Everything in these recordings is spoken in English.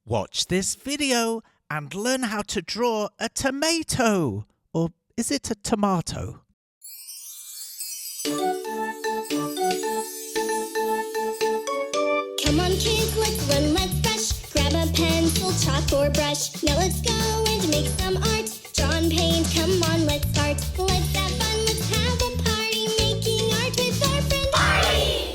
Watch this video and learn how to draw a tomato. Or is it a tomato? Come on kids, let's run, let's rush. Grab a pencil, chalk or brush. Now let's go and make some art. Draw and paint, come on, let's start. Let's have fun, let's have a party. Making art with our friend Artie.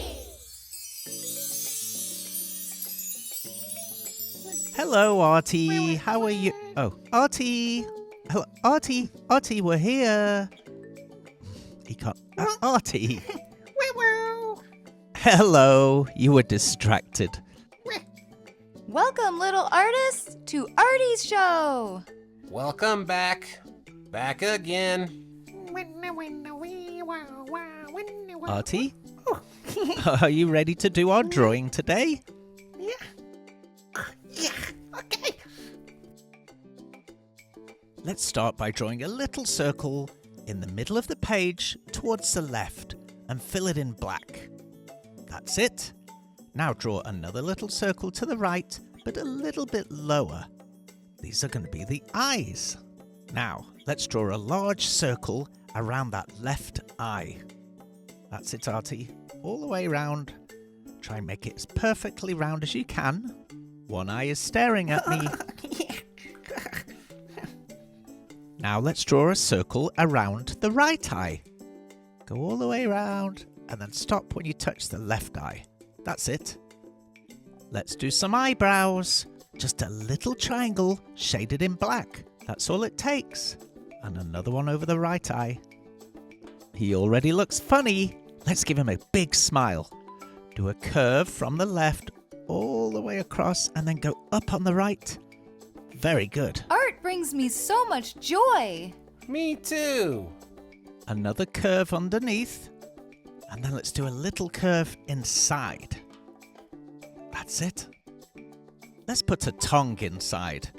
Hello, Artie. How are you? Oh, Artie. Hello, Artie. Artie, we're here. He can't. Artie. Hello. You were distracted. Welcome, little artists, to Artie's show. Welcome back. Back again. Artie? Are you ready to do our drawing today? Yeah, okay. Let's start by drawing a little circle in the middle of the page towards the left and fill it in black. That's it. Now draw another little circle to the right, but a little bit lower. These are going to be the eyes. Now, let's draw a large circle around that left eye. That's it, Artie. All the way around. Try and make it as perfectly round as you can. One eye is staring at me. Now let's draw a circle around the right eye. Go all the way around and then stop when you touch the left eye. That's it. Let's do some eyebrows. Just a little triangle shaded in black. That's all it takes. And another one over the right eye. He already looks funny. Let's give him a big smile. Do a curve from the left all the way across and then go up on the right. Very good. Art brings me so much joy. Me too. Another curve underneath. And then let's do a little curve inside. That's it. Let's put a tongue inside.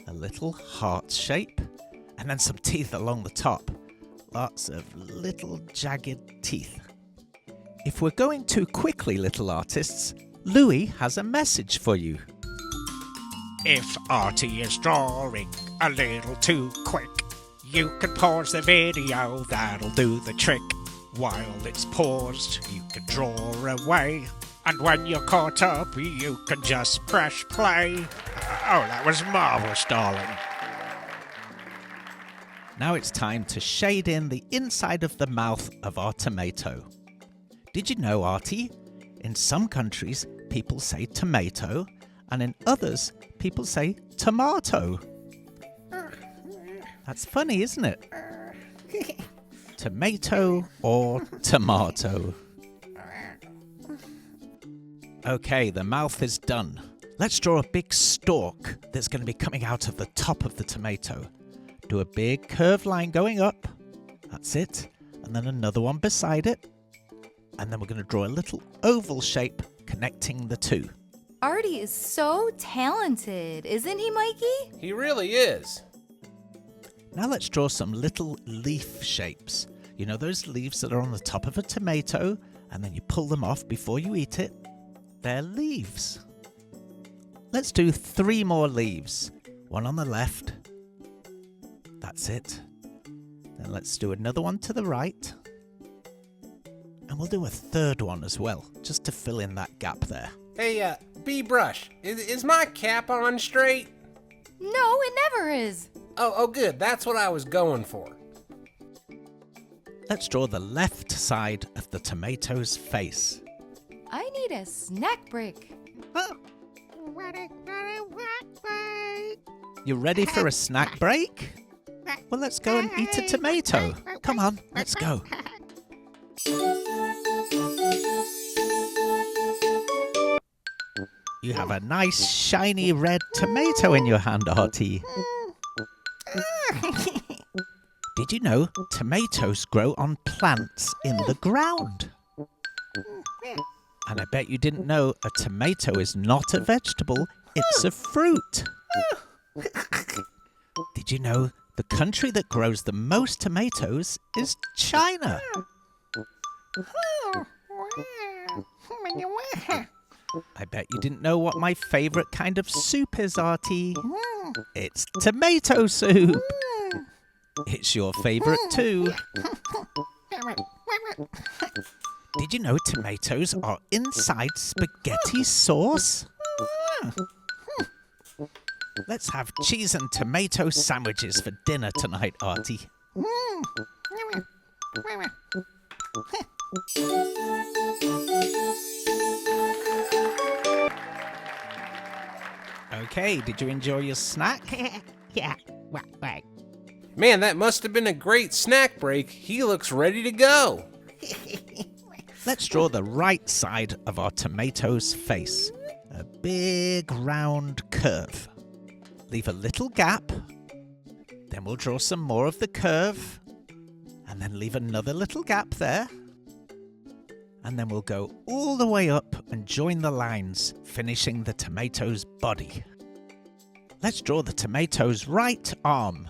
A little heart shape. And then some teeth along the top. Lots of little jagged teeth. If we're going too quickly, little artists, Louis has a message for you. If Artie is drawing a little too quick, you can pause the video, that'll do the trick. While it's paused, you can draw away. And when you're caught up, you can just press play. Oh, that was marvellous, darling. Now it's time to shade in the inside of the mouth of our tomato. Did you know, Artie? In some countries, people say tomato, and in others, people say tomato. That's funny, isn't it? Tomato or tomato. Okay, the mouth is done. Let's draw a big stalk that's going to be coming out of the top of the tomato. Do a big curved line going up. That's it. And then another one beside it. And then we're going to draw a little oval shape connecting the two. Artie is so talented, isn't he, Mikey? He really is. Now let's draw some little leaf shapes. You know those leaves that are on the top of a tomato and then you pull them off before you eat it? They're leaves. Let's do 3 more leaves. One on the left. That's it. Then let's do another one to the right. And we'll do a third one as well, just to fill in that gap there. Hey, B-Brush, is my cap on straight? No, it never is. Oh, good. That's what I was going for. Let's draw the left side of the tomato's face. I need a snack break. You ready for a snack break? Well, let's go and eat a tomato. Come on, let's go. You have a nice shiny red tomato in your hand, Artie. Did you know tomatoes grow on plants in the ground? And I bet you didn't know a tomato is not a vegetable, it's a fruit. Did you know the country that grows the most tomatoes is China? I bet you didn't know what my favourite kind of soup is, Artie. It's tomato soup. It's your favourite too. Did you know tomatoes are inside spaghetti sauce? Let's have cheese and tomato sandwiches for dinner tonight, Artie. Okay, did you enjoy your snack? Yeah. Man, that must have been a great snack break. He looks ready to go. Let's draw the right side of our tomato's face. A big round curve. Leave a little gap. Then we'll draw some more of the curve. And then leave another little gap there. And then we'll go all the way up and join the lines, finishing the tomato's body. Let's draw the tomato's right arm.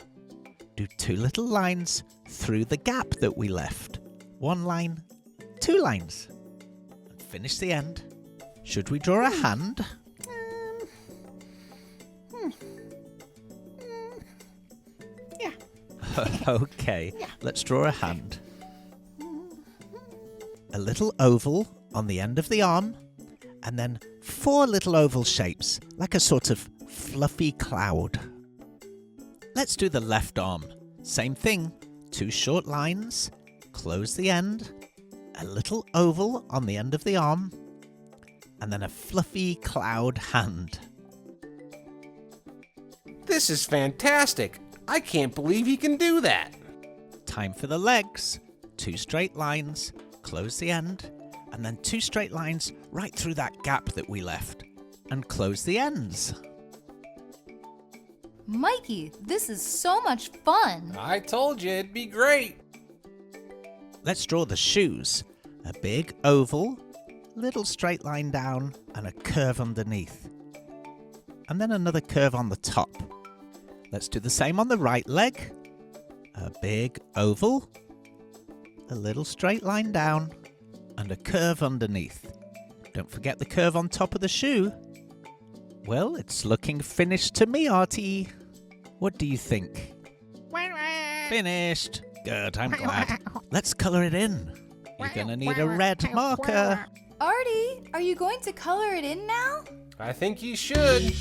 Do 2 little lines through the gap that we left. 1 line, 2 lines. And finish the end. Should we draw a hand? Yeah. Okay, let's draw a hand. A little oval on the end of the arm, and then 4 little oval shapes, like a sort of fluffy cloud. Let's do the left arm. Same thing, 2 short lines, close the end, a little oval on the end of the arm, and then a fluffy cloud hand. This is fantastic. I can't believe he can do that. Time for the legs. 2 straight lines, close the end, and then 2 straight lines right through that gap that we left, and close the ends. Mikey, this is so much fun. I told you it'd be great. Let's draw the shoes. A big oval, little straight line down, and a curve underneath. And then another curve on the top. Let's do the same on the right leg. A big oval, a little straight line down, and a curve underneath. Don't forget the curve on top of the shoe. Well, it's looking finished to me, Artie. What do you think? Finished. Good, I'm glad. Let's colour it in. You're gonna need a red marker. Artie, are you going to color it in now? I think you should.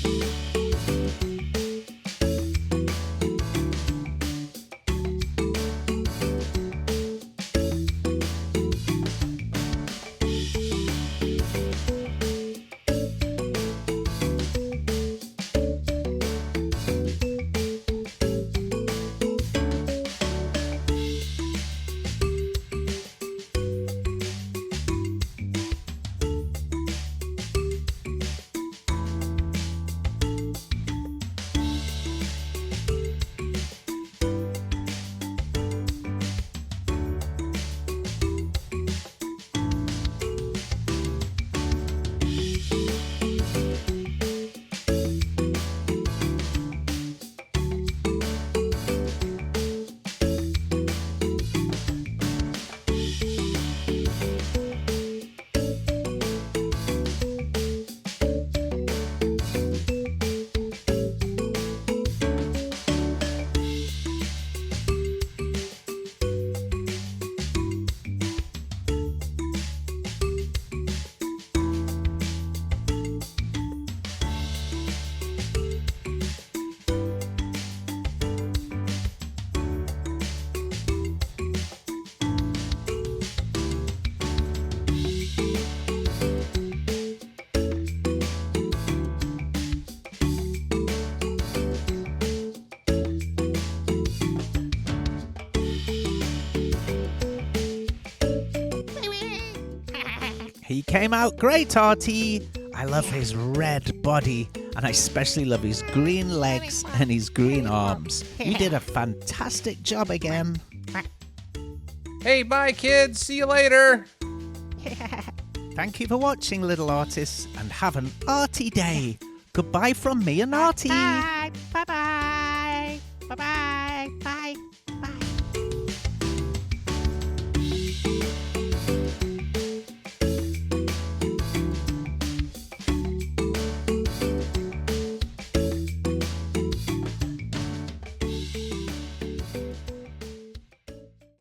He came out great, Artie. I love his red body, and I especially love his green legs and his green arms. You did a fantastic job again. Hey, bye, kids. See you later. Thank you for watching, little artists, and have an Artie day. Goodbye from me and Artie. Bye. Bye-bye. Bye-bye.